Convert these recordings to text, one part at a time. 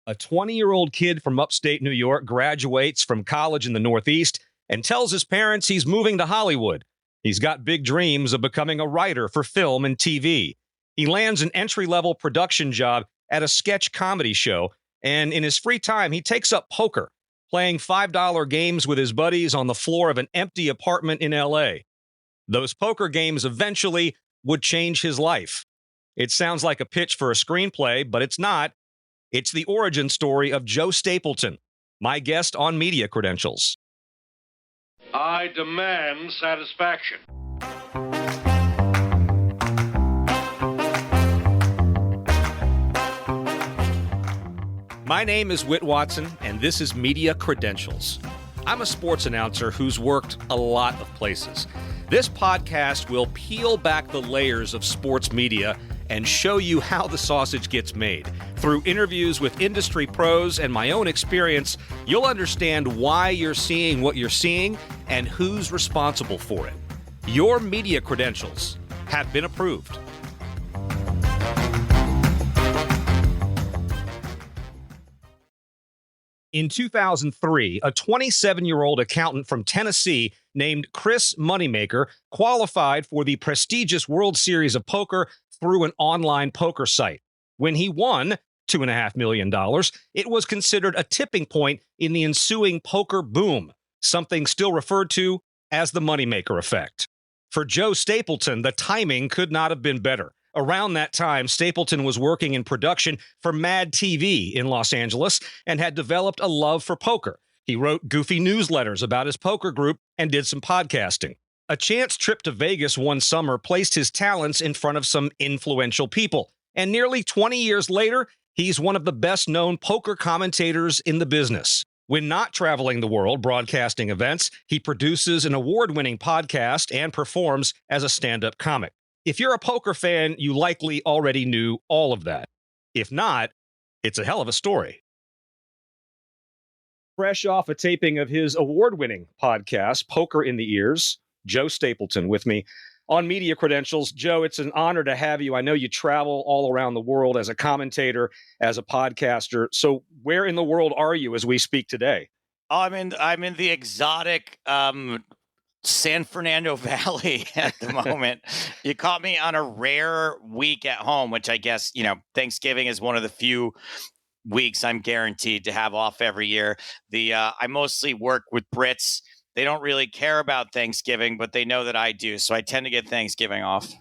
A 20-year-old kid from upstate New York graduates from college in the Northeast and tells his parents he's moving to Hollywood. He's got big dreams of becoming a writer for film and TV. He lands an entry-level production job at a sketch comedy show, and in his free time, he takes up poker, playing $5 games with his buddies on the floor of an empty apartment in L.A. Those poker games eventually would change his life. It sounds like a pitch for a screenplay, but it's not. It's the origin story of Joe Stapleton, my guest on Media Credentials. I demand satisfaction. My name is Whit Watson, and this is Media Credentials. I'm a sports announcer who's worked a lot of places. This podcast will peel back the layers of sports media and show you how the sausage gets made. Through interviews with industry pros and my own experience, you'll understand why you're seeing what you're seeing and who's responsible for it. Your media credentials have been approved. In 2003, a 27-year-old accountant from Tennessee named Chris Moneymaker qualified for the prestigious World Series of Poker through an online poker site. When he won $2.5 million, it was considered a tipping point in the ensuing poker boom, something still referred to as the Moneymaker effect. For Joe Stapleton, the timing could not have been better. Around that time, Stapleton was working in production for Mad TV in Los Angeles and had developed a love for poker. He wrote goofy newsletters about his poker group and did some podcasting. A chance trip to Vegas one summer placed his talents in front of some influential people. And nearly 20 years later, he's one of the best-known poker commentators in the business. When not traveling the world broadcasting events, he produces an award-winning podcast and performs as a stand-up comic. If you're a poker fan, you likely already knew all of that. If not, it's a hell of a story. Fresh off a taping of his award-winning podcast, Poker in the Ears, Joe Stapleton with me on Media Credentials. Joe, it's an honor to have you. I know you travel all around the world as a commentator, as a podcaster. So where in the world are you as we speak today? I'm in the exotic San Fernando Valley at the moment. You caught me on a rare week at home, which I guess, Thanksgiving is one of the few weeks I'm guaranteed to have off every year. I mostly work with Brits. They don't really care about Thanksgiving, but they know that I do. So I tend to get Thanksgiving off.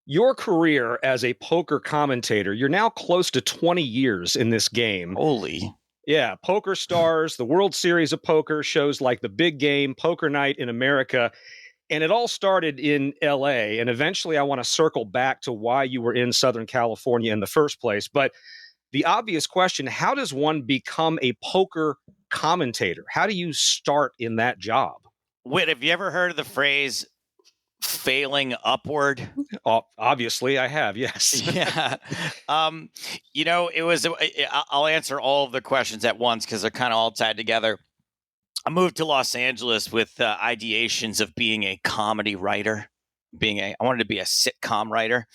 Your career as a poker commentator, you're now close to 20 years in this game. Holy. Yeah, PokerStars, the World Series of Poker, shows like The Big Game, Poker Night in America. And it all started in L.A. And eventually I want to circle back to why you were in Southern California in the first place. But the obvious question, how does one become a poker commentator? How do you start in that job? Whit, have you ever heard of the phrase failing upward? Obviously, I have, yes. Yeah. I'll answer all of the questions at once because they're kind of all tied together. I moved to Los Angeles with ideations of being a comedy writer. I wanted to be a sitcom writer.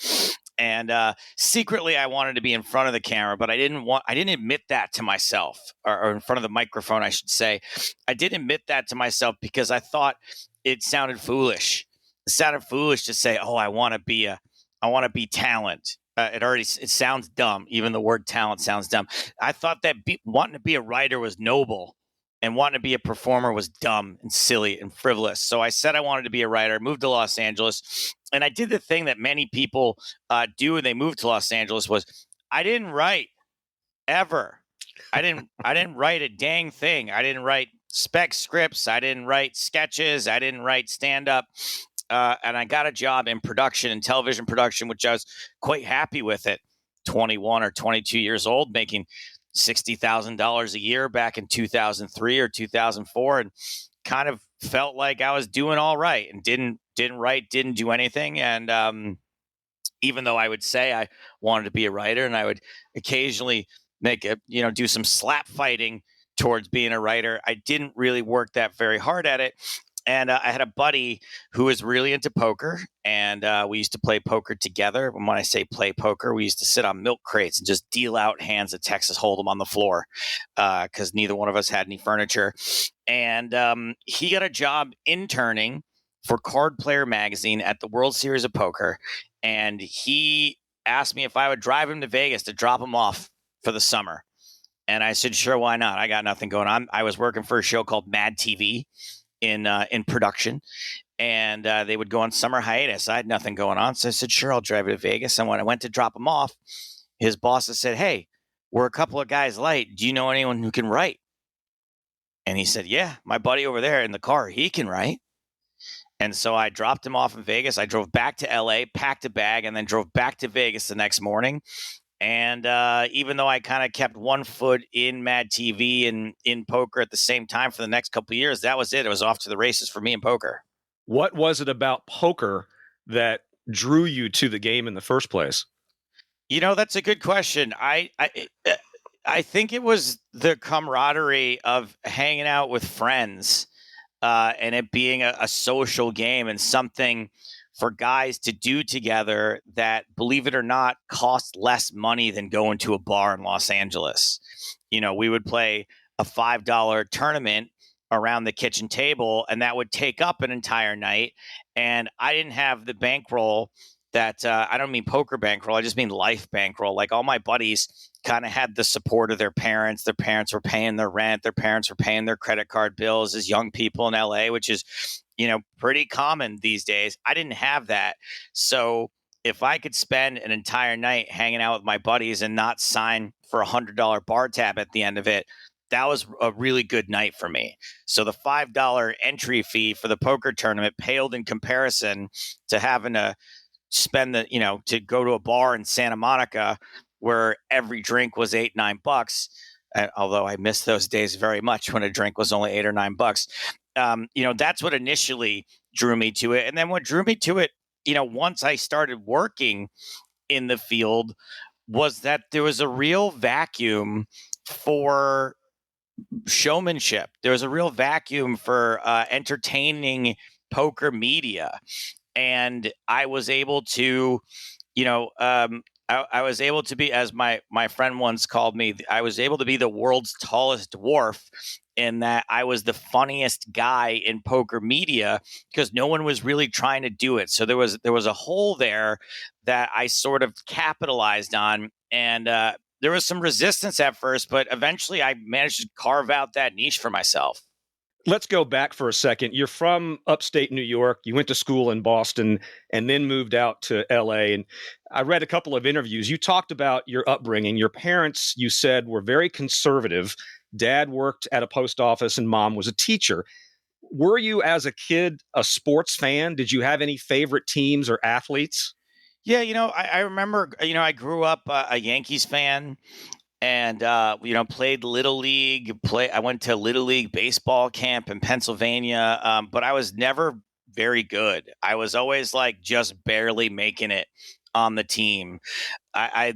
And secretly, I wanted to be in front of the camera, but I didn't admit that to myself, or in front of the microphone, I should say. I didn't admit that to myself because I thought it sounded foolish. It sounded foolish to say, "Oh, I want to be talent." It sounds dumb. Even the word talent sounds dumb. I thought that wanting to be a writer was noble, and wanting to be a performer was dumb and silly and frivolous. So I said I wanted to be a writer. I moved to Los Angeles, and I did the thing that many people do when they move to Los Angeles was I didn't write ever. I didn't write a dang thing. I didn't write spec scripts. I didn't write sketches. I didn't write stand-up. And I got a job in production and television production, which I was quite happy with it. 21 or 22 years old, making $60,000 a year back in 2003 or 2004, and kind of felt like I was doing all right and didn't do anything. And even though I would say I wanted to be a writer, and I would occasionally do some slap fighting towards being a writer, I didn't really work that very hard at it. And I had a buddy who was really into poker, and we used to play poker together. And when I say play poker, we used to sit on milk crates and just deal out hands of Texas Hold'em on the floor because neither one of us had any furniture. And he got a job interning for Card Player Magazine at the World Series of Poker. And he asked me if I would drive him to Vegas to drop him off for the summer. And I said, sure, why not? I got nothing going on. I was working for a show called Mad TV in production, and they would go on summer hiatus. I had nothing going on, so I said, sure, I'll drive you to Vegas. And when I went to drop him off, his bosses said, hey, we're a couple of guys light. Do you know anyone who can write? And he said, yeah, my buddy over there in the car, he can write. And so I dropped him off in Vegas. I drove back to LA, packed a bag, and then drove back to Vegas the next morning. And even though I kind of kept one foot in Mad TV and in poker at the same time for the next couple of years, that was it. It was off to the races for me in poker. What was it about poker that drew you to the game in the first place? That's a good question. I think it was the camaraderie of hanging out with friends and it being a social game and something for guys to do together that, believe it or not, cost less money than going to a bar in Los Angeles. We would play a $5 tournament around the kitchen table, and that would take up an entire night. And I didn't have the bankroll that I don't mean poker bankroll. I just mean life bankroll. Like all my buddies kind of had the support of their parents. Their parents were paying their rent. Their parents were paying their credit card bills as young people in LA, which is, pretty common these days. I didn't have that. So if I could spend an entire night hanging out with my buddies and not sign for $100 bar tab at the end of it, that was a really good night for me. So the $5 entry fee for the poker tournament paled in comparison to having to spend to go to a bar in Santa Monica where every drink was $8-9. Although I miss those days very much when a drink was only $8 or $9. That's what initially drew me to it. And then what drew me to it, once I started working in the field, was that there was a real vacuum for showmanship. There was a real vacuum for entertaining poker media. And I was able to, I was able to be, as my friend once called me, I was able to be the world's tallest dwarf in that I was the funniest guy in poker media because no one was really trying to do it. So there was a hole there that I sort of capitalized on. And there was some resistance at first, but eventually I managed to carve out that niche for myself. Let's go back for a second. You're from upstate New York. You went to school in Boston and then moved out to LA. And I read a couple of interviews. You talked about your upbringing. Your parents, you said, were very conservative. Dad worked at a post office and mom was a teacher. Were you, as a kid, a sports fan? Did you have any favorite teams or athletes? Yeah, I remember, I grew up a Yankees fan. And played Little League. I went to Little League baseball camp in Pennsylvania, but I was never very good. I was always just barely making it on the team. I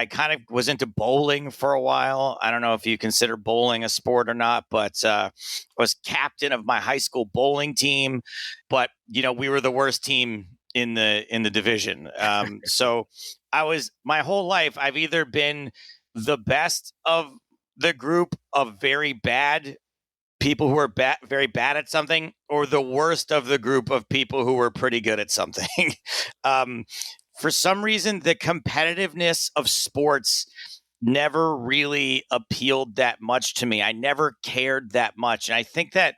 kind of was into bowling for a while. I don't know if you consider bowling a sport or not, but I was captain of my high school bowling team. But we were the worst team in the division. So my whole life I've either been the best of the group of very bad people who are very bad at something, or the worst of the group of people who were pretty good at something. For some reason, the competitiveness of sports never really appealed that much to me. I never cared that much. And I think that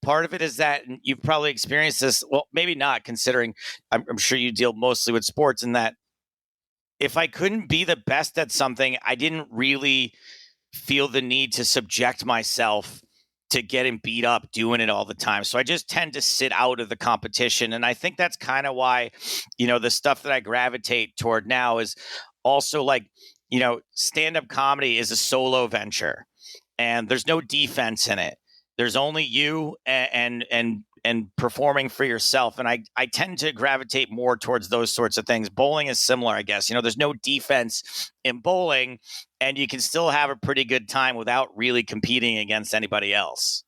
part of it is that you've probably experienced this. Well, maybe not, considering I'm sure you deal mostly with sports, in that if I couldn't be the best at something, I didn't really feel the need to subject myself to getting beat up doing it all the time. So I just tend to sit out of the competition. And I think that's kind of why, the stuff that I gravitate toward now is also stand-up comedy is a solo venture and there's no defense in it. There's only you and performing for yourself. And I tend to gravitate more towards those sorts of things. Bowling is similar, I guess. There's no defense in bowling, and you can still have a pretty good time without really competing against anybody else.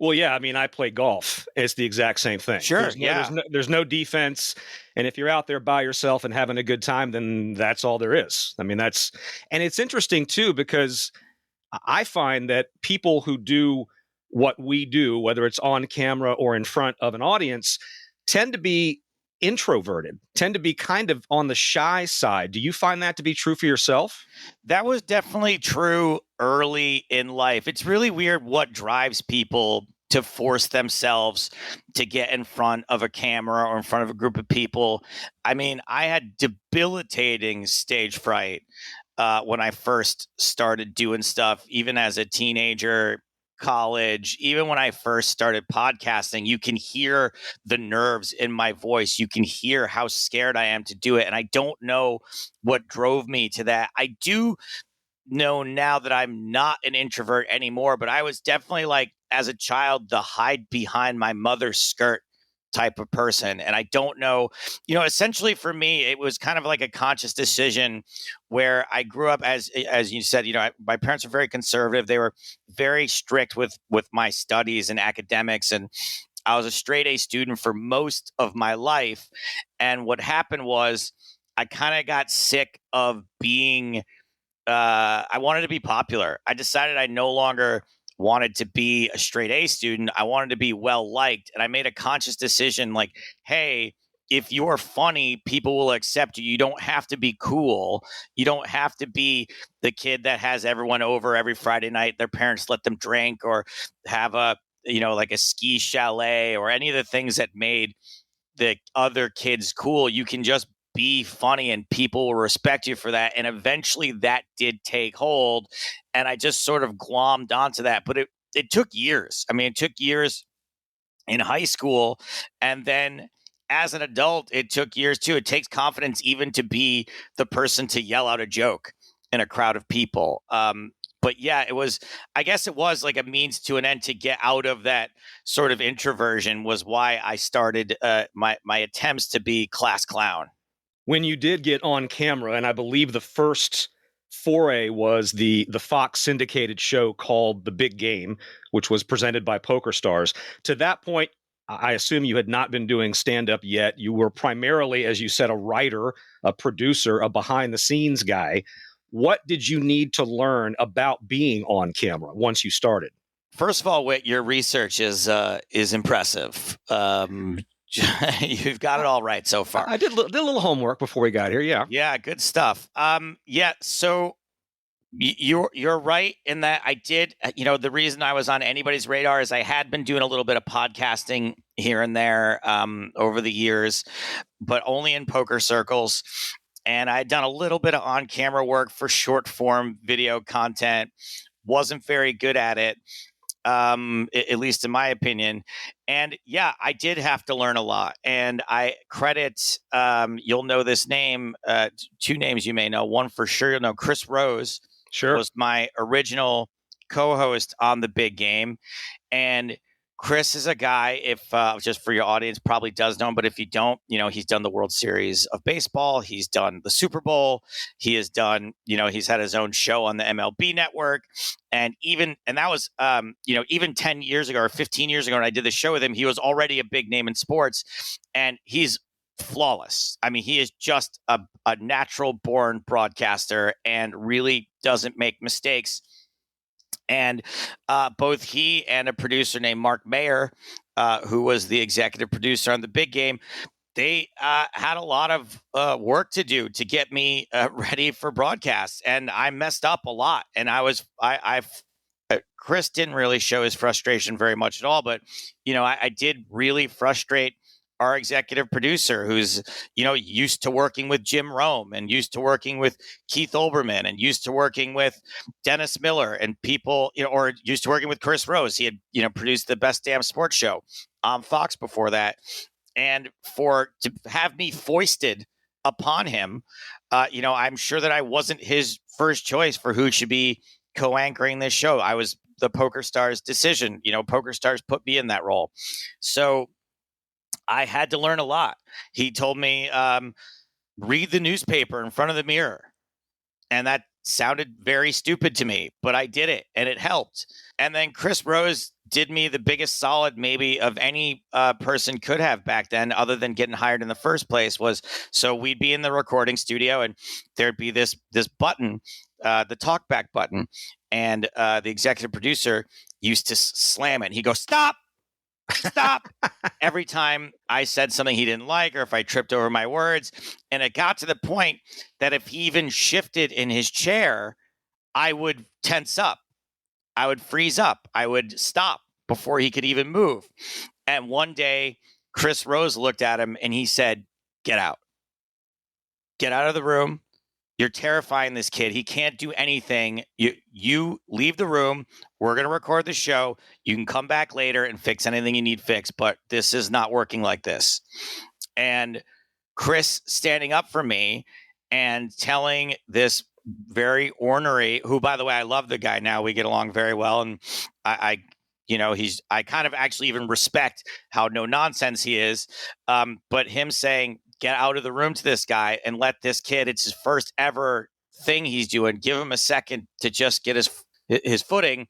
Well, yeah, I mean, I play golf. It's the exact same thing. Sure, There's no defense, and if you're out there by yourself and having a good time, then that's all there is. I mean, and it's interesting too because I find that people who do what we do, whether it's on camera or in front of an audience, tend to be introverted, tend to be kind of on the shy side. Do you find that to be true for yourself? That was definitely true early in life. It's really weird what drives people to force themselves to get in front of a camera or in front of a group of people. I mean, I had debilitating stage fright when I first started doing stuff, even as a teenager, college, even when I first started podcasting. You can hear the nerves in my voice. You can hear how scared I am to do it. And I don't know what drove me to that. I do know now that I'm not an introvert anymore, but I was definitely, like, as a child, the hide behind my mother's skirt type of person. And I don't know, essentially for me, it was kind of like a conscious decision where I grew up as you said, my parents were very conservative. They were very strict with my studies and academics. And I was a straight A student for most of my life. And what happened was I kind of got sick of being I wanted to be popular. I decided I no longer wanted to be a straight A student. I wanted to be well liked. And I made a conscious decision like, hey, if you're funny, people will accept you. You don't have to be cool. You don't have to be the kid that has everyone over every Friday night. Their parents let them drink or have like a ski chalet or any of the things that made the other kids cool. You can just be funny and people will respect you for that. And eventually that did take hold. And I just sort of glommed onto that. But it took years. I mean, it took years in high school. And then as an adult, it took years too. It takes confidence even to be the person to yell out a joke in a crowd of people. But yeah, I guess it was like a means to an end to get out of that sort of introversion was why I started my attempts to be class clown. When you did get on camera, and I believe the first foray was the Fox syndicated show called The Big Game, which was presented by PokerStars. To that point, I assume you had not been doing stand-up yet. You were primarily, as you said, a writer, a producer, a behind-the-scenes guy. What did you need to learn about being on camera once you started? First of all, Whit, your research is impressive. You've got it all right so far. I did a little homework before we got here. Yeah. Yeah, good stuff. So you're right in that I did. The reason I was on anybody's radar is I had been doing a little bit of podcasting here and there over the years, but only in poker circles. And I'd done a little bit of on-camera work for short-form video content. Wasn't very good at it. At least in my opinion. And yeah, I did have to learn a lot. And I credit, you'll know this name, two names you may know. One for sure, you'll know Chris Rose was my original co-host on The Big Game. And Chris is a guy, if just for your audience, probably does know him, but if you don't, he's done the World Series of Baseball. He's done the Super Bowl. He has done, he's had his own show on the MLB network. And that was, even 10 years ago or 15 years ago when I did the show with him, he was already a big name in sports and he's flawless. I mean, he is just a natural born broadcaster and really doesn't make mistakes. And both he and a producer named Mark Mayer, who was the executive producer on The Big Game, they had a lot of work to do to get me ready for broadcasts. And I messed up a lot. And Chris didn't really show his frustration very much at all. But, I did really frustrate our executive producer who's, used to working with Jim Rome and used to working with Keith Olbermann and used to working with Dennis Miller and people, or used to working with Chris Rose. He had, produced the Best Damn Sports Show on Fox before that. And to have me foisted upon him, I'm sure that I wasn't his first choice for who should be co-anchoring this show. I was the PokerStars decision. PokerStars put me in that role. So I had to learn a lot. He told me, read the newspaper in front of the mirror. And that sounded very stupid to me, but I did it and it helped. And then Chris Rose did me the biggest solid maybe of any person could have back then, other than getting hired in the first place. Was so we'd be in the recording studio and there'd be this button, the talkback button, and the executive producer used to slam it. He'd go, stop. Every time I said something he didn't like, or if I tripped over my words. And it got to the point that if he even shifted in his chair, I would tense up. I would freeze up. I would stop before he could even move. And one day, Chris Rose looked at him and he said, get out. Get out of the room. You're terrifying this kid. He can't do anything. You leave the room. We're going to record the show. You can come back later and fix anything you need fixed, but this is not working like this. And Chris standing up for me and telling this very ornery, who, by the way, I love the guy now. We get along very well. And I kind of actually even respect how no nonsense he is. But him saying, get out of the room to this guy and let this kid, it's his first ever thing he's doing. Give him a second to just get his footing.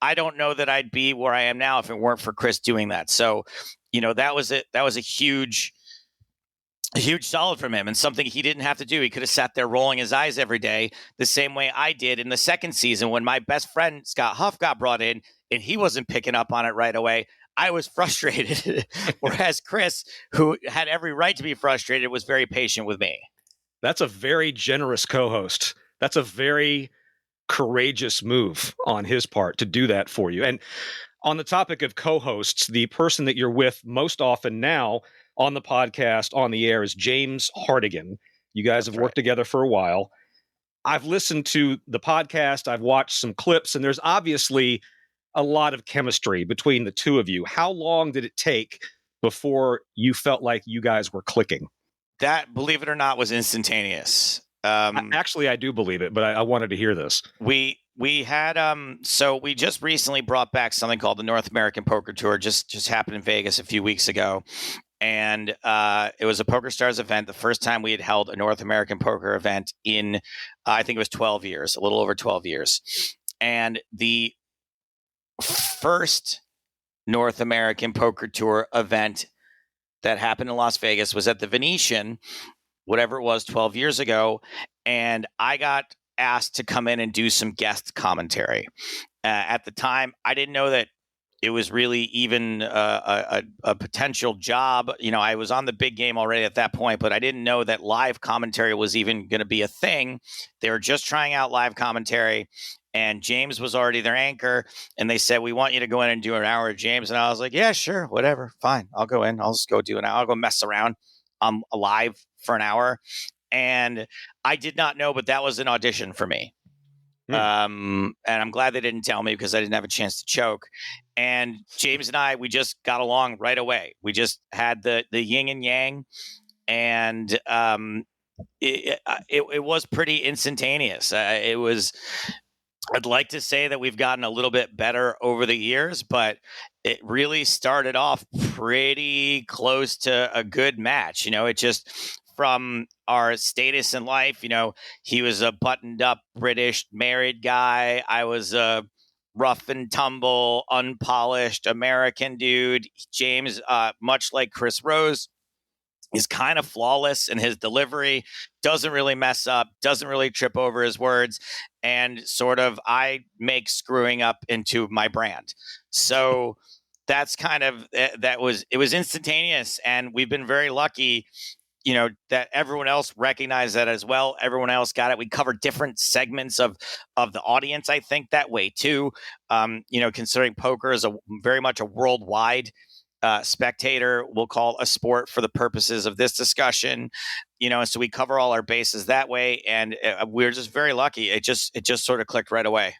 I don't know that I'd be where I am now if it weren't for Chris doing that. So, that was it. That was a huge solid from him, and something he didn't have to do. He could have sat there rolling his eyes every day the same way I did in the second season when my best friend Scott Huff got brought in and he wasn't picking up on it right away. I was frustrated, whereas Chris, who had every right to be frustrated, was very patient with me. That's a very generous co-host. That's a very courageous move on his part to do that for you. And on the topic of co-hosts, the person that you're with most often now on the podcast, on the air, is James Hardigan. You guys have worked together for a while. I've listened to the podcast. I've watched some clips, and there's obviously a lot of chemistry between the two of you. How long did it take before you felt like you guys were clicking? That, believe it or not, was instantaneous. Actually, I do believe it, but I wanted to hear this. We had so we just recently brought back something called the North American Poker Tour. Just happened in Vegas a few weeks ago, and it was a PokerStars event. The first time we had held a North American poker event in I think it was 12 years, a little over 12 years, and the first North American Poker Tour event that happened in Las Vegas was at the Venetian, whatever it was, 12 years ago. And I got asked to come in and do some guest commentary. At the time, I didn't know that it was really even a potential job. I was on the big game already at that point, but I didn't know that live commentary was even going to be a thing. They were just trying out live commentary. And James was already their anchor, and they said, we want you to go in and do an hour of James. And I was like, yeah, sure, whatever, fine. I'll go in. I'll just go do an hour. I'll go mess around. I'm live for an hour. And I did not know, but that was an audition for me. And I'm glad they didn't tell me because I didn't have a chance to choke. And James and I, we just got along right away. We just had the yin and yang. And it was pretty instantaneous. I'd like to say that we've gotten a little bit better over the years, but it really started off pretty close to a good match. It just, from our status in life, he was a buttoned up British married guy. I was a rough and tumble, unpolished American dude. James, much like Chris Rose, is kind of flawless in his delivery, doesn't really mess up, doesn't really trip over his words, and sort of I make screwing up into my brand. So that's kind of, it was instantaneous, and we've been very lucky, that everyone else recognized that as well. Everyone else got it. We covered different segments of the audience, I think, that way too. Considering poker is very much a worldwide spectator, we'll call a sport for the purposes of this discussion, so we cover all our bases that way, and we're just very lucky. It just sort of clicked right away.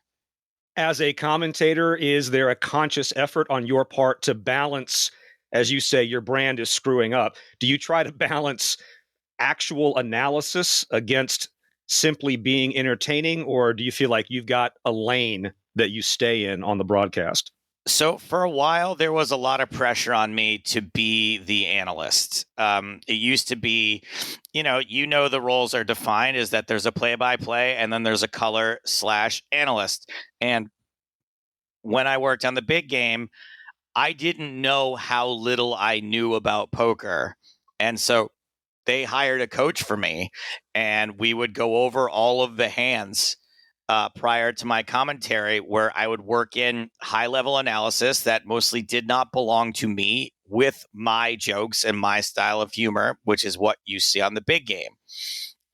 As a commentator, is there a conscious effort on your part to balance, as you say, your brand is screwing up? Do you try to balance actual analysis against simply being entertaining, or do you feel like you've got a lane that you stay in on the broadcast? So for a while, there was a lot of pressure on me to be the analyst. It used to be, the roles are defined is that there's a play-by-play and then there's a color/analyst. And when I worked on the big game, I didn't know how little I knew about poker. And so they hired a coach for me, and we would go over all of the hands prior to my commentary, where I would work in high level analysis that mostly did not belong to me with my jokes and my style of humor, which is what you see on the big game.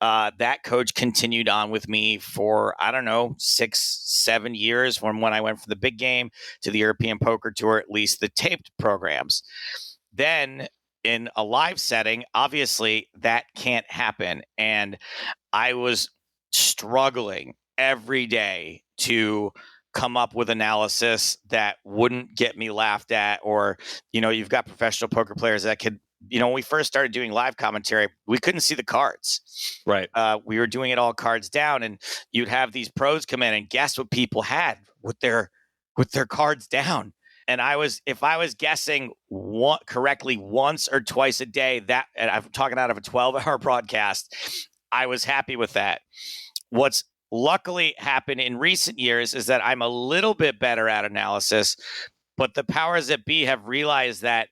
That coach continued on with me for, 6-7 years from when I went from the big game to the European Poker Tour, at least the taped programs. Then in a live setting, obviously that can't happen. And I was struggling every day to come up with analysis that wouldn't get me laughed at, or, you've got professional poker players that could, when we first started doing live commentary, we couldn't see the cards. Right. We were doing it all cards down, and you'd have these pros come in and guess what people had with their cards down. And if I was guessing correctly once or twice a day, and I'm talking out of a 12-hour broadcast, I was happy with that. What's luckily happened in recent years is that I'm a little bit better at analysis, but the powers that be have realized that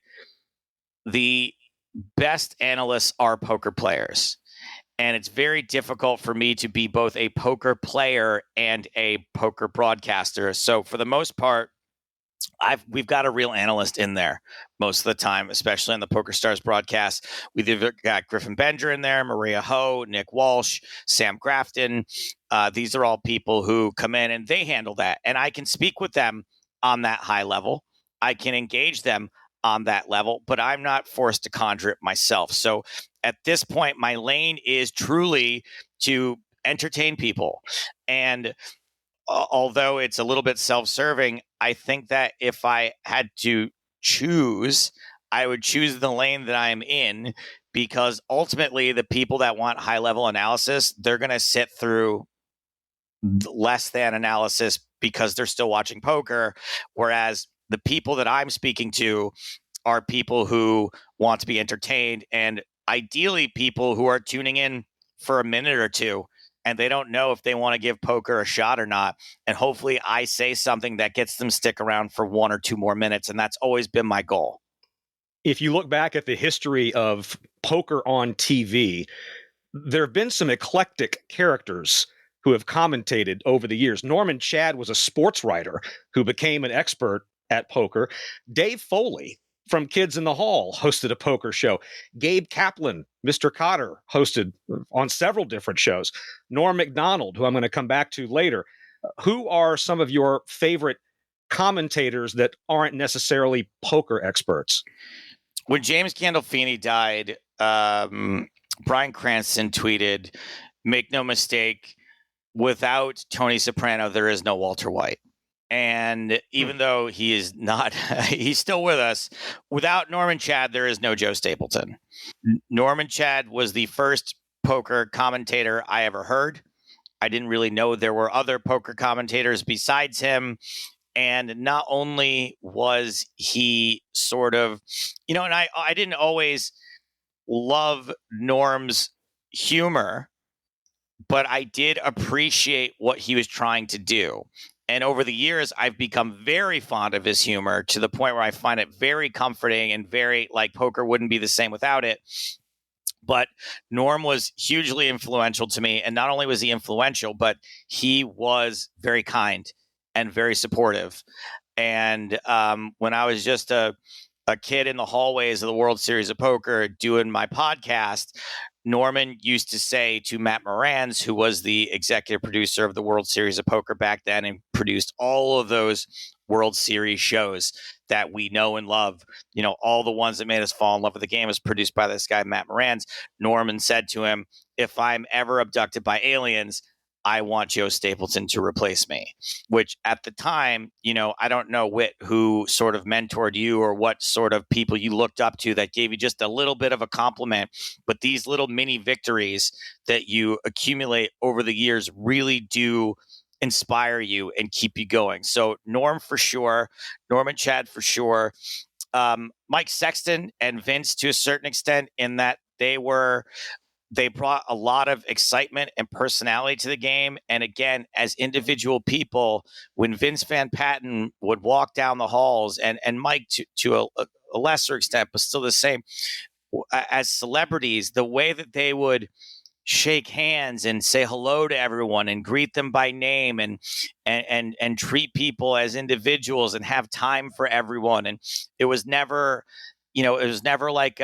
the best analysts are poker players. And it's very difficult for me to be both a poker player and a poker broadcaster. So for the most part, we've got a real analyst in there most of the time, especially on the PokerStars broadcast. We've got Griffin Bender in there, Maria Ho, Nick Walsh, Sam Grafton. These are all people who come in and they handle that. And I can speak with them on that high level. I can engage them on that level, but I'm not forced to conjure it myself. So at this point, my lane is truly to entertain people. And although it's a little bit self-serving, I think that if I had to choose, I would choose the lane that I'm in, because ultimately the people that want high-level analysis, they're going to sit through less than analysis because they're still watching poker, whereas the people that I'm speaking to are people who want to be entertained, and ideally people who are tuning in for a minute or two and they don't know if they want to give poker a shot or not. And hopefully I say something that gets them stick around for 1 or 2 more minutes. And that's always been my goal. If you look back at the history of poker on TV, there have been some eclectic characters who have commentated over the years. Norman Chad was a sports writer who became an expert at poker. Dave Foley from Kids in the Hall hosted a poker show. Gabe Kaplan, Mr. Cotter, hosted on several different shows. Norm MacDonald, who I'm going to come back to later. Who are some of your favorite commentators that aren't necessarily poker experts? When James Gandolfini died, Bryan Cranston tweeted, "Make no mistake, without Tony Soprano, there is no Walter White." And even though he is not, he's still with us, without Norman Chad, there is no Joe Stapleton. Norman Chad was the first poker commentator I ever heard. I didn't really know there were other poker commentators besides him. And not only was he sort of, and I didn't always love Norm's humor, but I did appreciate what he was trying to do. And over the years, I've become very fond of his humor, to the point where I find it very comforting and very, like, poker wouldn't be the same without it. But Norm was hugely influential to me. And not only was he influential, but he was very kind and very supportive. And when I was just a kid in the hallways of the World Series of Poker doing my podcast, Norman used to say to Matt Moranz, who was the executive producer of the World Series of Poker back then and produced all of those World Series shows that we know and love, all the ones that made us fall in love with the game, was produced by this guy, Matt Moranz. Norman said to him, "If I'm ever abducted by aliens, I want Joe Stapleton to replace me," which at the time, I don't know, Whit, who sort of mentored you or what sort of people you looked up to that gave you just a little bit of a compliment. But these little mini victories that you accumulate over the years really do inspire you and keep you going. So Norm for sure, Norm and Chad for sure, Mike Sexton and Vince to a certain extent, in that they brought a lot of excitement and personality to the game. And again, as individual people, when Vince Van Patten would walk down the halls, and Mike to a lesser extent, but still the same, as celebrities, the way that they would shake hands and say hello to everyone and greet them by name and treat people as individuals and have time for everyone. And it was never, like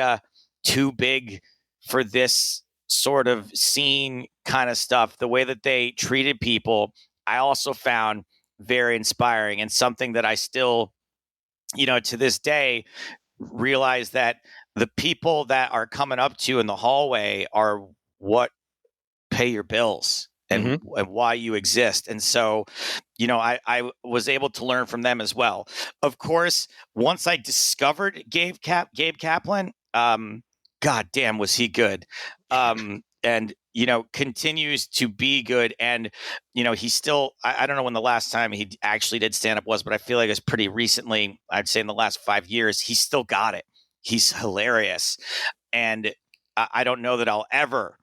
too big for this sort of scene kind of stuff. The way that they treated people, I also found very inspiring, and something that I still, to this day, realize that the people that are coming up to you in the hallway are what pay your bills and why you exist. And so, I was able to learn from them as well. Of course, once I discovered Gabe Kaplan, God damn, was he good. And, continues to be good. And, he's still, I don't know when the last time he actually did stand up was, but I feel like it's pretty recently. I'd say in the last 5 years, he's still got it. He's hilarious. And I don't know that I'll ever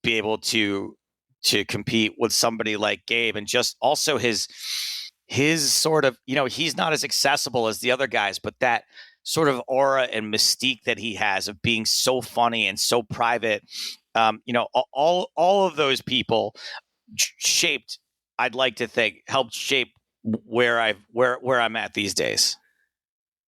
be able to compete with somebody like Gabe, and just also his sort of, he's not as accessible as the other guys, but that sort of aura and mystique that he has of being so funny and so private, all of those people shaped, I'd like to think, helped shape where I'm at these days.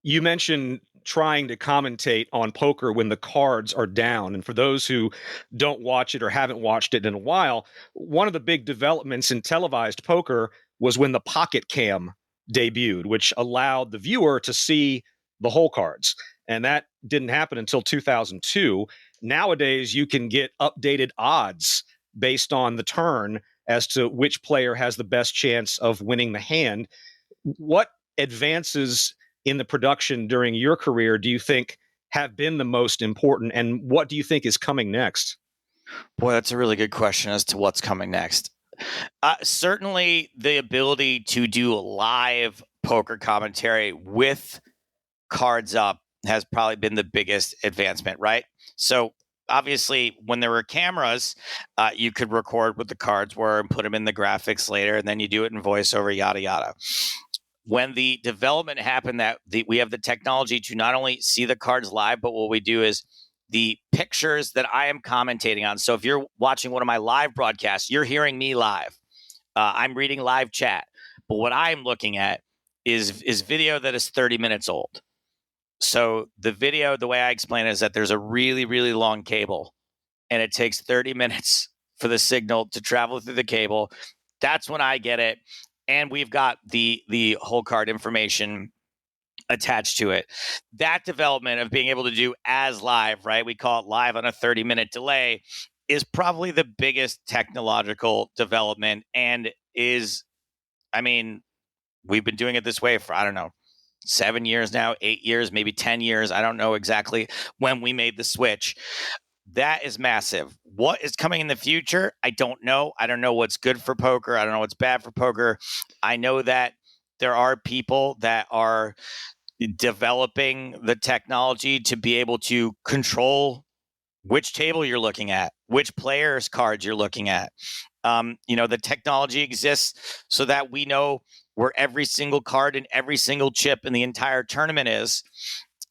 You mentioned trying to commentate on poker when the cards are down. And for those who don't watch it or haven't watched it in a while, one of the big developments in televised poker was when the pocket cam debuted, which allowed the viewer to see the whole cards. And that didn't happen until 2002. Nowadays, you can get updated odds based on the turn as to which player has the best chance of winning the hand. What advances in the production during your career do you think have been the most important, and what do you think is coming next? Boy, that's a really good question as to what's coming next. Certainly the ability to do live poker commentary with cards up has probably been the biggest advancement, right? So obviously when there were cameras, you could record what the cards were and put them in the graphics later, and then you do it in voiceover, yada, yada. When the development happened that we have the technology to not only see the cards live, but what we do is the pictures that I am commentating on. So if you're watching one of my live broadcasts, you're hearing me live. I'm reading live chat. But what I'm looking at is video that is 30 minutes old. So the video, the way I explain it, is that there's a really, really long cable, and it takes 30 minutes for the signal to travel through the cable. That's when I get it. And we've got the whole card information attached to it. That development of being able to do as live, right? We call it live on a 30-minute delay, is probably the biggest technological development, and we've been doing it this way for, I don't know, 7 years now, 8 years, maybe 10 years. I don't know exactly when we made the switch. That is massive. What is coming in the future? I don't know. I don't know what's good for poker. I don't know what's bad for poker. I know that there are people that are developing the technology to be able to control which table you're looking at, which player's cards you're looking at. The technology exists so that we know where every single card and every single chip in the entire tournament is.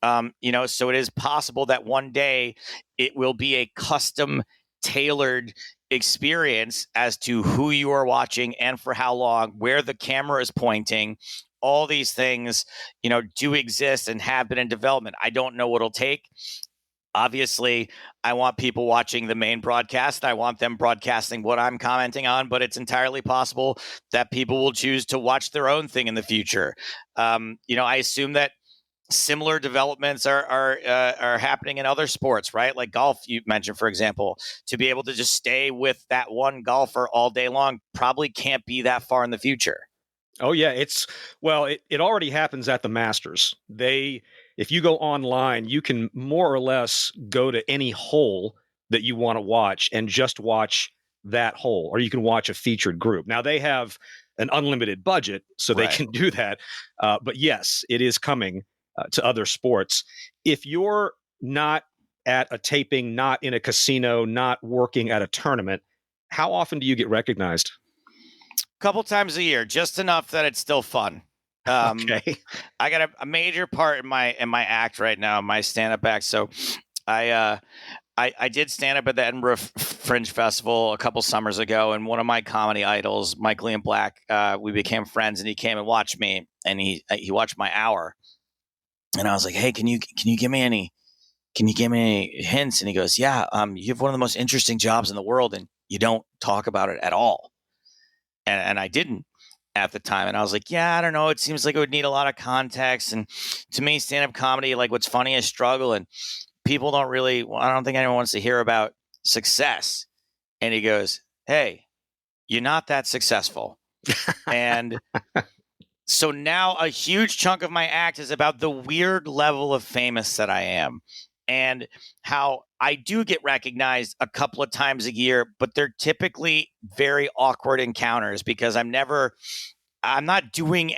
So it is possible that one day it will be a custom tailored experience as to who you are watching and for how long, where the camera is pointing. All these things, do exist and have been in development. I don't know what it'll take. Obviously, I want people watching the main broadcast. I want them broadcasting what I'm commenting on, but it's entirely possible that people will choose to watch their own thing in the future. I assume that similar developments are happening in other sports, right? Like golf, you mentioned, for example. To be able to just stay with that one golfer all day long probably can't be that far in the future. Oh yeah, it already happens at the Masters. If you go online, you can more or less go to any hole that you want to watch and just watch that hole, or you can watch a featured group. Now they have an unlimited budget, so they Right. can do that. But yes, it is coming to other sports. If you're not at a taping, not in a casino, not working at a tournament, how often do you get recognized? Couple times a year, just enough that it's still fun. Okay. I got a major part in my act right now, my stand-up act. So I did stand up at the Edinburgh Fringe Festival a couple summers ago, and one of my comedy idols, Michael Ian Black, we became friends, and he came and watched me, and he watched my hour, and I was like, hey, can you give me any hints? And he goes, yeah, you have one of the most interesting jobs in the world, and you don't talk about it at all. And I didn't at the time. And I was like, yeah, I don't know. It seems like it would need a lot of context. And to me, stand-up comedy, like what's funny is struggle. And people don't really, I don't think anyone wants to hear about success. And he goes, hey, you're not that successful. And so now a huge chunk of my act is about the weird level of famous that I am. And how I do get recognized a couple of times a year, but they're typically very awkward encounters because I'm not doing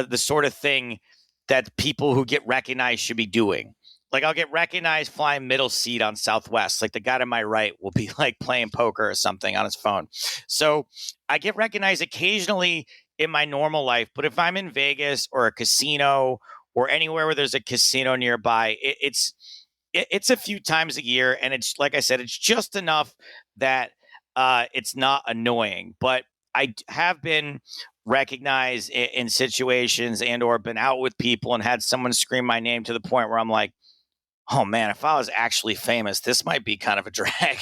the sort of thing that people who get recognized should be doing. Like I'll get recognized flying middle seat on Southwest. Like the guy to my right will be like playing poker or something on his phone. So I get recognized occasionally in my normal life, but if I'm in Vegas or a casino or anywhere where there's a casino nearby, it's a few times a year, and it's like I said, it's just enough that it's not annoying. But I have been recognized in situations and or been out with people and had someone scream my name to the point where I'm like, oh man, if I was actually famous, this might be kind of a drag.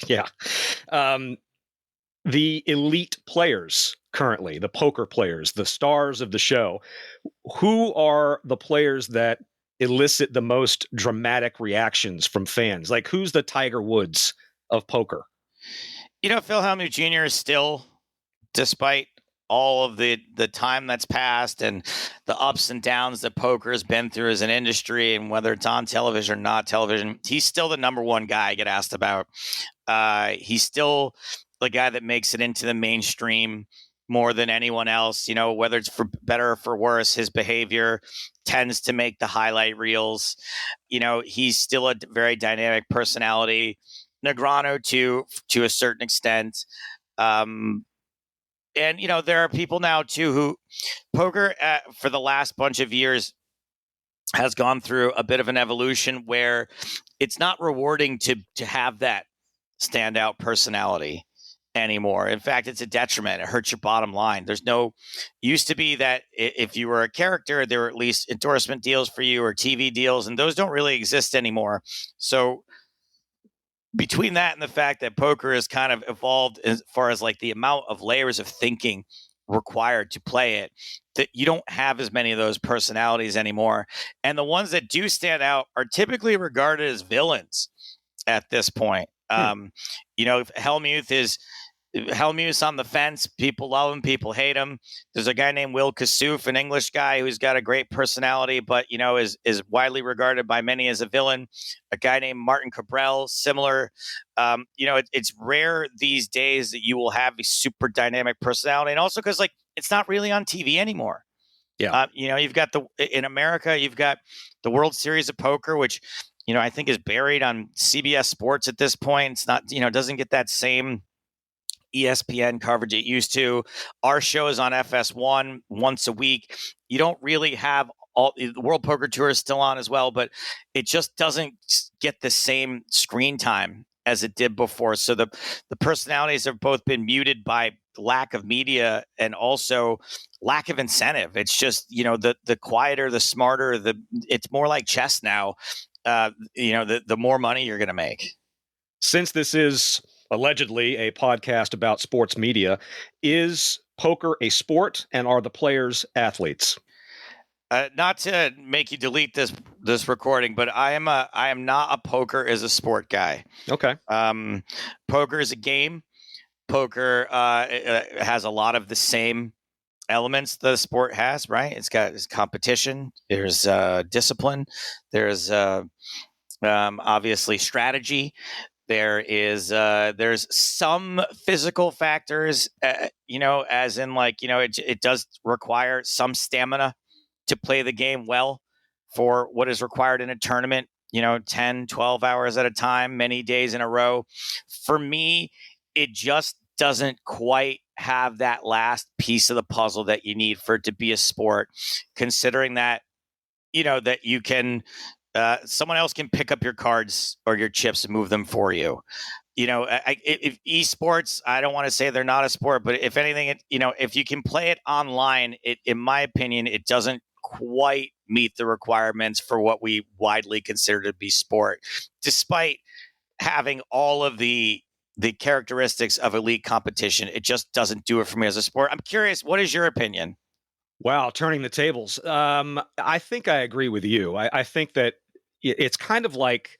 Yeah. The elite players currently, the poker players, the stars of the show, who are the players that elicit the most dramatic reactions from fans? Like, who's the Tiger Woods of poker? Phil Hellmuth Jr. is still, despite all of the time that's passed and the ups and downs that poker has been through as an industry, and whether it's on television or not television, he's still the number one guy I get asked about. He's still the guy that makes it into the mainstream more than anyone else, whether it's for better or for worse. His behavior tends to make the highlight reels. He's still a very dynamic personality. Negreanu to a certain extent. And, there are people now too who poker for the last bunch of years has gone through a bit of an evolution where it's not rewarding to have that standout personality anymore. In fact, it's a detriment. It hurts your bottom line. Used to be that if you were a character, there were at least endorsement deals for you or TV deals, and those don't really exist anymore. So between that and the fact that poker has kind of evolved as far as like the amount of layers of thinking required to play it, that you don't have as many of those personalities anymore. And the ones that do stand out are typically regarded as villains at this point. Hellmuth's on the fence. People love him. People hate him. There's a guy named Will Kassouf, an English guy who's got a great personality, but, is widely regarded by many as a villain. A guy named Martin Cabral, similar. It's rare these days that you will have a super dynamic personality. And also because, it's not really on TV anymore. Yeah. You've got in America, you've got the World Series of Poker, which, I think is buried on CBS Sports at this point. It's not, doesn't get that same ESPN coverage it used to. Our show is on FS1 once a week. You don't really have the World Poker Tour is still on as well, but it just doesn't get the same screen time as it did before. So the personalities have both been muted by lack of media and also lack of incentive. It's just, the quieter, the smarter, it's more like chess now. The more money you're going to make. Since this is allegedly a podcast about sports media, is poker a sport, and are the players athletes? Not to make you delete this recording, but I am not a poker as a sport guy. Okay. Poker is a game. Poker has a lot of the same elements the sport has, right? It's got competition. There's discipline. There's obviously strategy. There's some physical factors, as in it does require some stamina to play the game well for what is required in a tournament, 10, 12 hours at a time, many days in a row. For me, it just doesn't quite have that last piece of the puzzle that you need for it to be a sport, considering that, that you can, someone else can pick up your cards or your chips and move them for you. If esports, I don't want to say they're not a sport, but if anything, if you can play it online, in my opinion, it doesn't quite meet the requirements for what we widely consider to be sport, despite having all of the characteristics of elite competition. It just doesn't do it for me as a sport. I'm curious, what is your opinion? Wow, turning the tables. I think I agree with you. I think that it's kind of like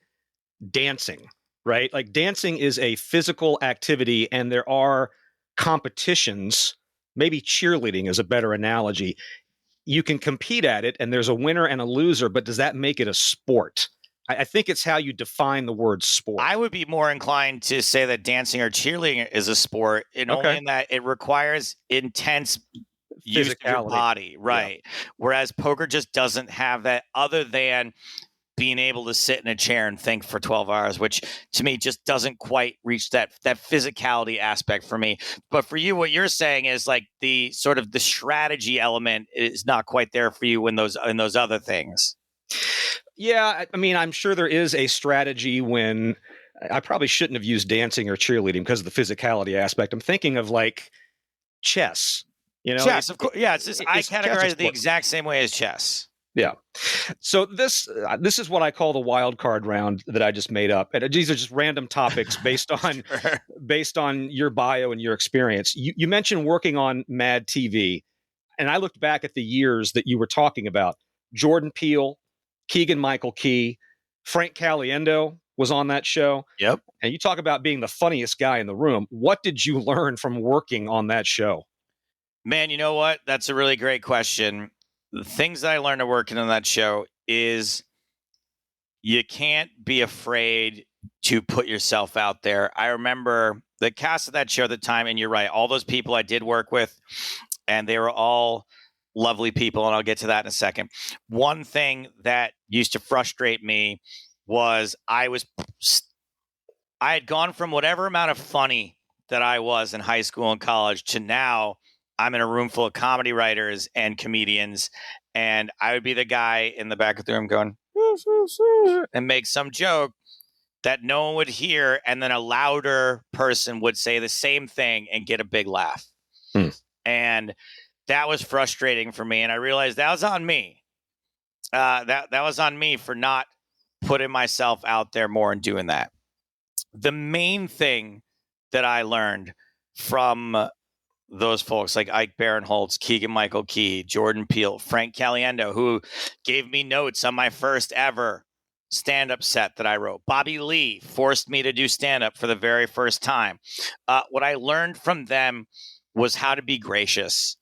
dancing, right? Like dancing is a physical activity, and there are competitions. Maybe cheerleading is a better analogy. You can compete at it, and there's a winner and a loser, but does that make it a sport? I think it's how you define the word sport. I would be more inclined to say that dancing or cheerleading is a sport, only in that it requires intense use of your body, right? Yeah. Whereas poker just doesn't have that, other than being able to sit in a chair and think for 12 hours, which to me just doesn't quite reach that physicality aspect for me. But for you, what you're saying is like the sort of the strategy element is not quite there for you in those other things. Yeah, I mean, I'm sure there is a strategy when I probably shouldn't have used dancing or cheerleading because of the physicality aspect. I'm thinking of like chess. Chess, of course. Yeah, I categorize it the exact same way as chess. Yeah. So this is what I call the wild card round that I just made up. And these are just random topics based on based on your bio and your experience. You mentioned working on Mad TV, and I looked back at the years that you were talking about. Jordan Peele, Keegan-Michael Key, Frank Caliendo was on that show. Yep. And you talk about being the funniest guy in the room. What did you learn from working on that show? Man, you know what? That's a really great question. The things that I learned working on that show is you can't be afraid to put yourself out there. I remember the cast of that show at the time, and you're right, all those people I did work with, and they were all lovely people, and I'll get to that in a second. One thing that used to frustrate me was I had gone from whatever amount of funny that I was in high school and college to now I'm in a room full of comedy writers and comedians, and I would be the guy in the back of the room going and make some joke that no one would hear, and then a louder person would say the same thing and get a big laugh. And that was frustrating for me, and I realized that was on me. That was on me for not putting myself out there more and doing that. The main thing that I learned from those folks like Ike Barinholtz, Keegan-Michael Key, Jordan Peele, Frank Caliendo, who gave me notes on my first ever stand-up set that I wrote. Bobby Lee forced me to do stand-up for the very first time. What I learned from them was how to be gracious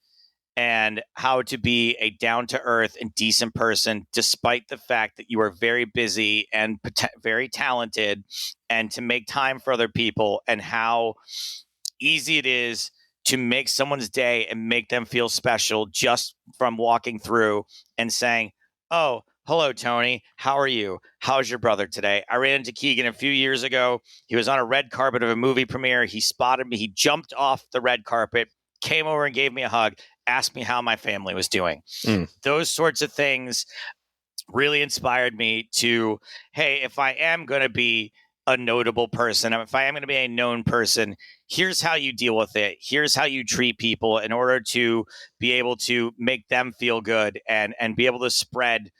and how to be a down-to-earth and decent person, despite the fact that you are very busy and very talented, and to make time for other people, and how easy it is to make someone's day and make them feel special just from walking through and saying, "Oh, hello, Tony. How are you? How's your brother today?" I ran into Keegan a few years ago. He was on a red carpet of a movie premiere. He spotted me. He jumped off the red carpet, came over and gave me a hug, asked me how my family was doing. Those sorts of things really inspired me to, hey, if I am going to be a notable person, if I am going to be a known person, here's how you deal with it. Here's how you treat people in order to be able to make them feel good and be able to spread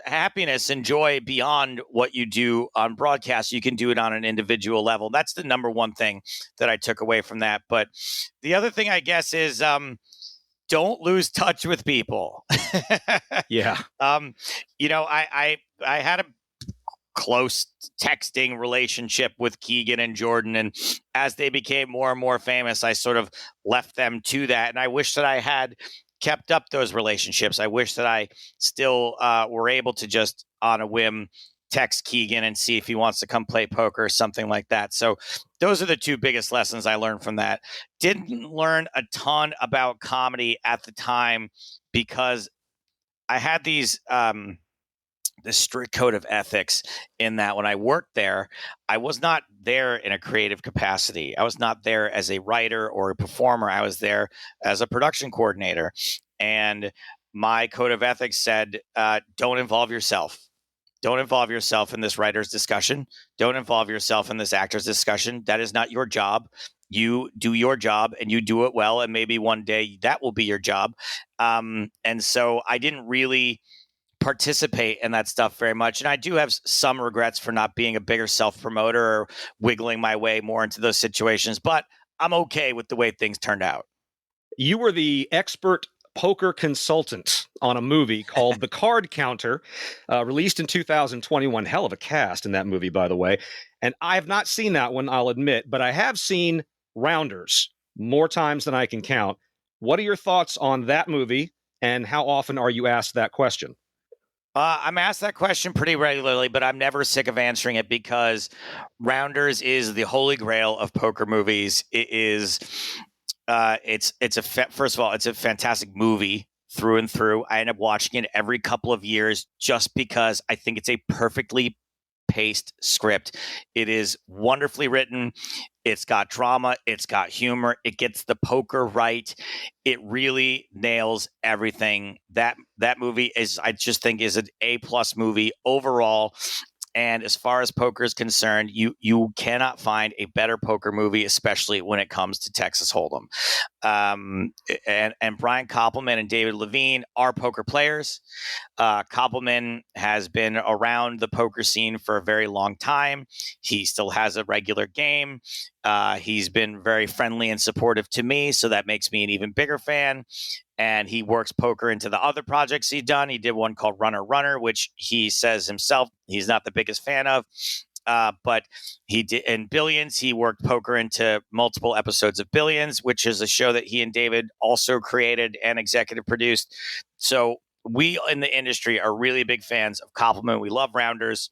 happiness and joy beyond what you do on broadcast. You can do it on an individual level. That's the number one thing that I took away from that. But the other thing, I guess, is don't lose touch with people. Yeah. I had a close texting relationship with Keegan and Jordan, and as they became more and more famous, I sort of left them to that. And I wish that I had kept up those relationships. I wish that I still were able to just on a whim text Keegan and see if he wants to come play poker or something like that. So those are the two biggest lessons I learned from that. Didn't learn a ton about comedy at the time because I had this strict code of ethics in that when I worked there, I was not there in a creative capacity. I was not there as a writer or a performer. I was there as a production coordinator. And my code of ethics said, don't involve yourself. Don't involve yourself in this writer's discussion. Don't involve yourself in this actor's discussion. That is not your job. You do your job and you do it well. And maybe one day that will be your job. And so I didn't really participate in that stuff very much. And I do have some regrets for not being a bigger self-promoter or wiggling my way more into those situations. But I'm okay with the way things turned out. You were the expert poker consultant on a movie called The Card Counter, released in 2021. Hell of a cast in that movie, by the way. And I have not seen that one, I'll admit, but I have seen Rounders more times than I can count. What are your thoughts on that movie, and how often are you asked that question? I'm asked that question pretty regularly, but I'm never sick of answering it because Rounders is the holy grail of poker movies. It is... first of all, it's a fantastic movie through and through. I end up watching it every couple of years just because I think it's a perfectly paced script. It is wonderfully written. It's got drama. It's got humor. It gets the poker right. It really nails everything. That movie I just think is an A+ movie overall. And as far as poker is concerned, you cannot find a better poker movie, especially when it comes to Texas Hold'em. And Brian Koppelman and David Levine are poker players. Koppelman has been around the poker scene for a very long time. He still has a regular game. He's been very friendly and supportive to me, so that makes me an even bigger fan. And he works poker into the other projects he's done. He did one called Runner Runner, which he says himself he's not the biggest fan of. But he did in Billions. He worked poker into multiple episodes of Billions, which is a show that he and David also created and executive produced. So we in the industry are really big fans of Koppelman. We love Rounders.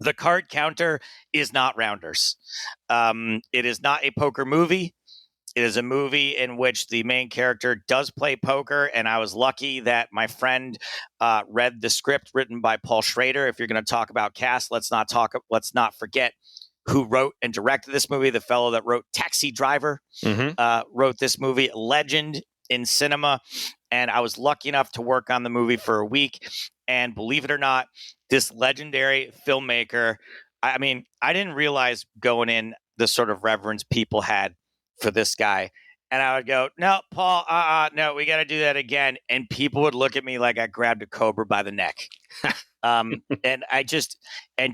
The Card Counter is not Rounders. It is not a poker movie. It is a movie in which the main character does play poker, and I was lucky that my friend read the script written by Paul Schrader. If you're going to talk about cast, let's not forget who wrote and directed this movie. The fellow that wrote Taxi Driver wrote this movie, legend in cinema. And I was lucky enough to work on the movie for a week. And believe it or not, this legendary filmmaker, I mean, I didn't realize going in the sort of reverence people had for this guy. And I would go, no, Paul, no, we got to do that again. And people would look at me like I grabbed a cobra by the neck. And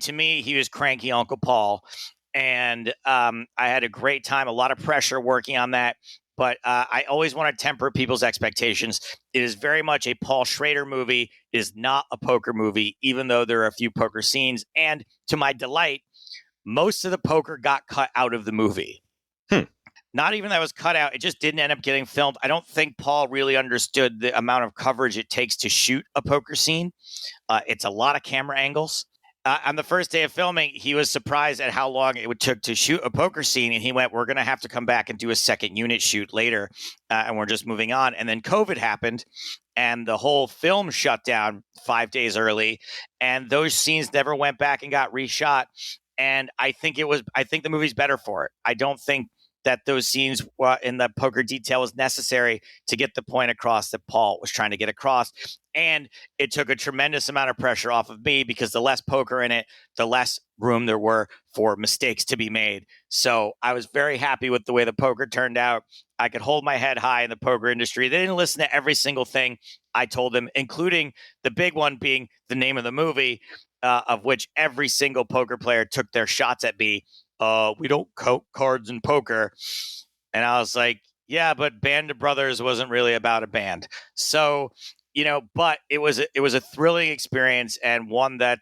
to me, he was cranky Uncle Paul. And I had a great time, a lot of pressure working on that. But I always want to temper people's expectations. It is very much a Paul Schrader movie. It is not a poker movie, even though there are a few poker scenes. And to my delight, most of the poker got cut out of the movie. Not even that was cut out. It just didn't end up getting filmed. I don't think Paul really understood the amount of coverage it takes to shoot a poker scene. It's a lot of camera angles. On the first day of filming, he was surprised at how long it would took to shoot a poker scene. And he went, we're going to have to come back and do a second unit shoot later. And we're just moving on. And then COVID happened and the whole film shut down 5 days early. And those scenes never went back and got reshot. And I think the movie's better for it. I don't think that those scenes in the poker detail was necessary to get the point across that Paul was trying to get across. And it took a tremendous amount of pressure off of me because the less poker in it, the less room there were for mistakes to be made. So I was very happy with the way the poker turned out. I could hold my head high in the poker industry. They didn't listen to every single thing I told them, including the big one being the name of the movie, of which every single poker player took their shots at me. We don't count cards in poker. And I was like, yeah, but Band of Brothers wasn't really about a band. So, but it was a thrilling experience and one that,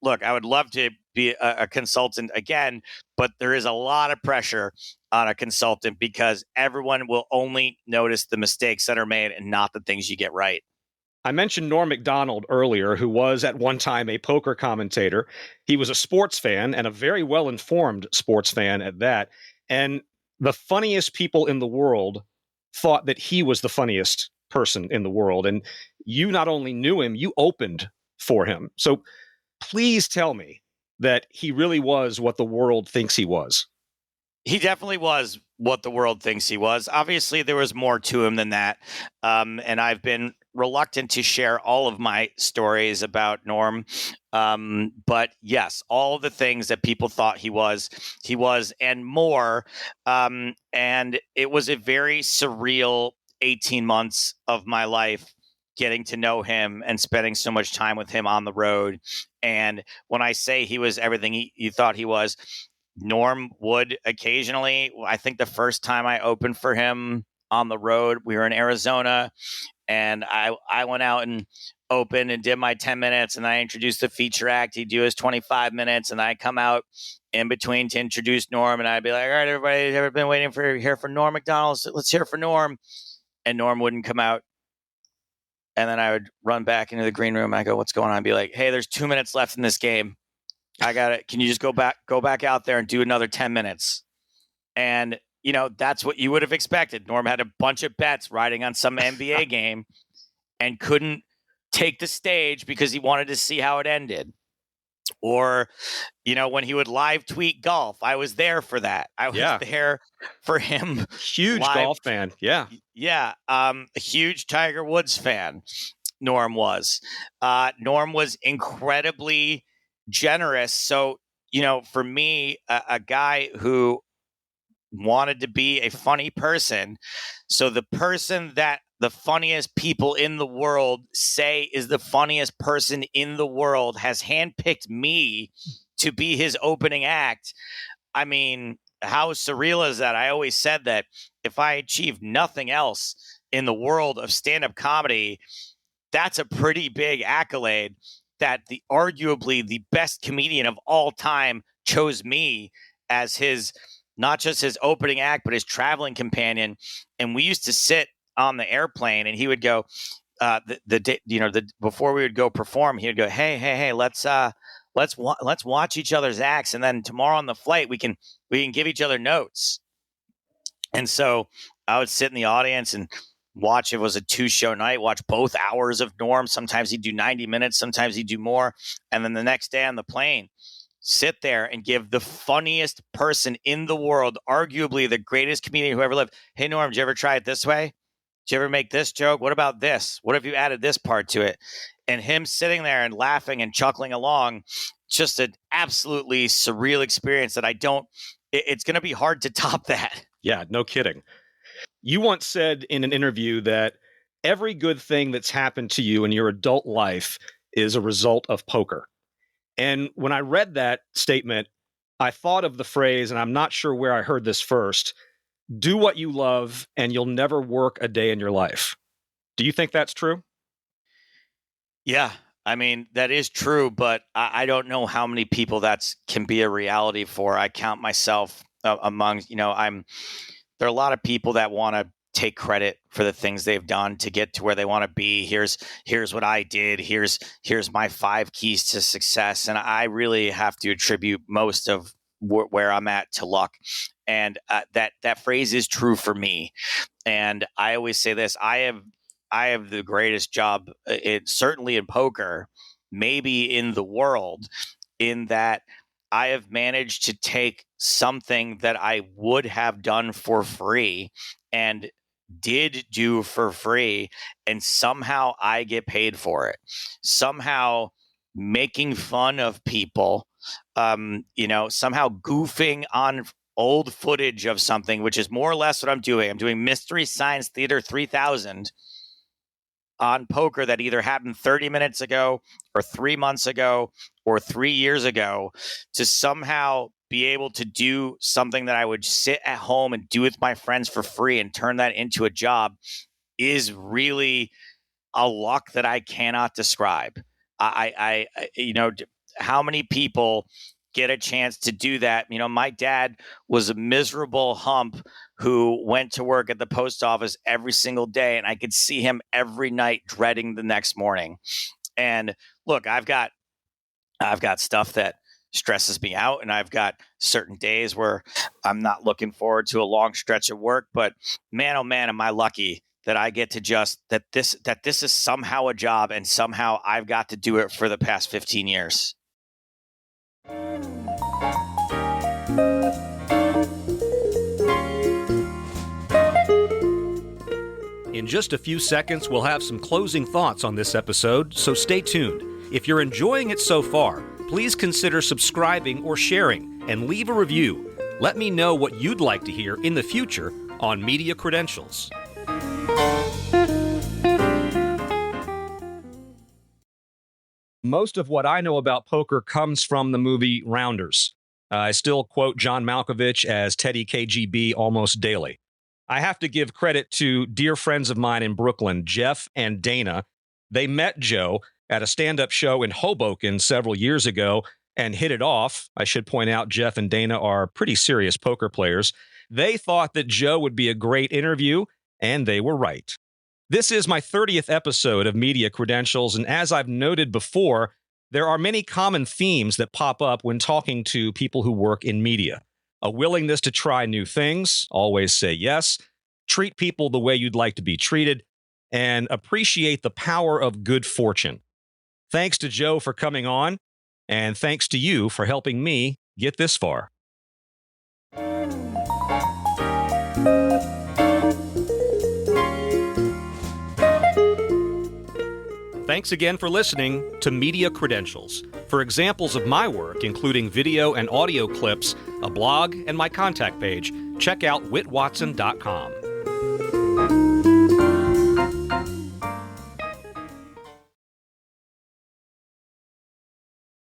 look, I would love to be a consultant again, but there is a lot of pressure on a consultant because everyone will only notice the mistakes that are made and not the things you get right. I mentioned Norm Macdonald earlier, who was at one time a poker commentator. He was a sports fan and a very well-informed sports fan at that. And the funniest people in the world thought that he was the funniest person in the world. And you not only knew him, you opened for him. So please tell me that he really was what the world thinks he was. He definitely was what the world thinks he was. Obviously, there was more to him than that. And I've been reluctant to share all of my stories about Norm. But yes, all the things that people thought he was, and more. And it was a very surreal 18 months of my life getting to know him and spending so much time with him on the road. And when I say he was everything you thought he was, Norm would occasionally, I think the first time I opened for him on the road, we were in Arizona, and I went out and opened and did my 10 minutes, and I introduced the feature act. He'd do his 25 minutes, and I come out in between to introduce Norm, and I'd be like, all right, everybody, ever been waiting for hear for Norm Macdonald? So let's hear for Norm. And Norm wouldn't come out. And then I would run back into the green room. I go, what's going on? I'd be like, hey, there's 2 minutes left in this game. I got it. Can you just go back out there and do another 10 minutes? And, that's what you would have expected. Norm had a bunch of bets riding on some NBA game and couldn't take the stage because he wanted to see how it ended. Or, when he would live tweet golf, I was there for that. I was there for him. Huge golf fan. Yeah. Yeah. A huge Tiger Woods fan. Norm was. Norm was incredibly generous. So, for me, a guy who wanted to be a funny person. So the person that the funniest people in the world say is the funniest person in the world has handpicked me to be his opening act. I mean, how surreal is that? I always said that if I achieved nothing else in the world of stand-up comedy, that's a pretty big accolade that arguably the best comedian of all time chose me as his, not just his opening act, but his traveling companion. And we used to sit on the airplane, and he would go, before we would go perform, he would go, hey, let's watch each other's acts, and then tomorrow on the flight we can give each other notes. And so I would sit in the audience and watch. It was a 2-show night. Watch both hours of Norm. Sometimes he'd do 90 minutes. Sometimes he'd do more. And then the next day on the plane, sit there and give the funniest person in the world, arguably the greatest comedian who ever lived. Hey, Norm, did you ever try it this way? Did you ever make this joke? What about this? What if you added this part to it? And him sitting there and laughing and chuckling along, just an absolutely surreal experience that it's going to be hard to top that. Yeah, no kidding. You once said in an interview that every good thing that's happened to you in your adult life is a result of poker. And when I read that statement, I thought of the phrase, and I'm not sure where I heard this first, do what you love and you'll never work a day in your life. Do you think that's true? Yeah, I mean, that is true, but I don't know how many people that can be a reality for. I count myself among, there are a lot of people that want to take credit for the things they've done to get to where they want to be. Here's what I did. Here's my 5 keys to success. And I really have to attribute most of where I'm at to luck. And that phrase is true for me. And I always say this, I have the greatest job, certainly in poker, maybe in the world, in that I have managed to take something that I would have done for free and did do for free, and somehow I get paid for it. Somehow making fun of people, somehow goofing on old footage of something, which is more or less what I'm doing. I'm doing Mystery Science Theater 3000 on poker that either happened 30 minutes ago or 3 months ago or 3 years ago, to somehow be able to do something that I would sit at home and do with my friends for free and turn that into a job is really a luck that I cannot describe. How many people get a chance to do that? My dad was a miserable hump who went to work at the post office every single day, and I could see him every night dreading the next morning. And look, I've got stuff that stresses me out, and I've got certain days where I'm not looking forward to a long stretch of work, but man, oh man, am I lucky that I get to that this is somehow a job, and somehow I've got to do it for the past 15 years. In just a few seconds, we'll have some closing thoughts on this episode, so stay tuned. If you're enjoying it so far, please consider subscribing or sharing and leave a review. Let me know what you'd like to hear in the future on Media Credentials. Most of what I know about poker comes from the movie Rounders. I still quote John Malkovich as Teddy KGB almost daily. I have to give credit to dear friends of mine in Brooklyn, Jeff and Dana. They met Joe at a stand-up show in Hoboken several years ago and hit it off. I should point out Jeff and Dana are pretty serious poker players. They thought that Joe would be a great interview, and they were right. This is my 30th episode of Media Credentials, and as I've noted before, there are many common themes that pop up when talking to people who work in media. A willingness to try new things, always say yes, treat people the way you'd like to be treated, and appreciate the power of good fortune. Thanks to Joe for coming on, and thanks to you for helping me get this far. Thanks again for listening to Media Credentials. For examples of my work, including video and audio clips, a blog, and my contact page, check out whitwatson.com.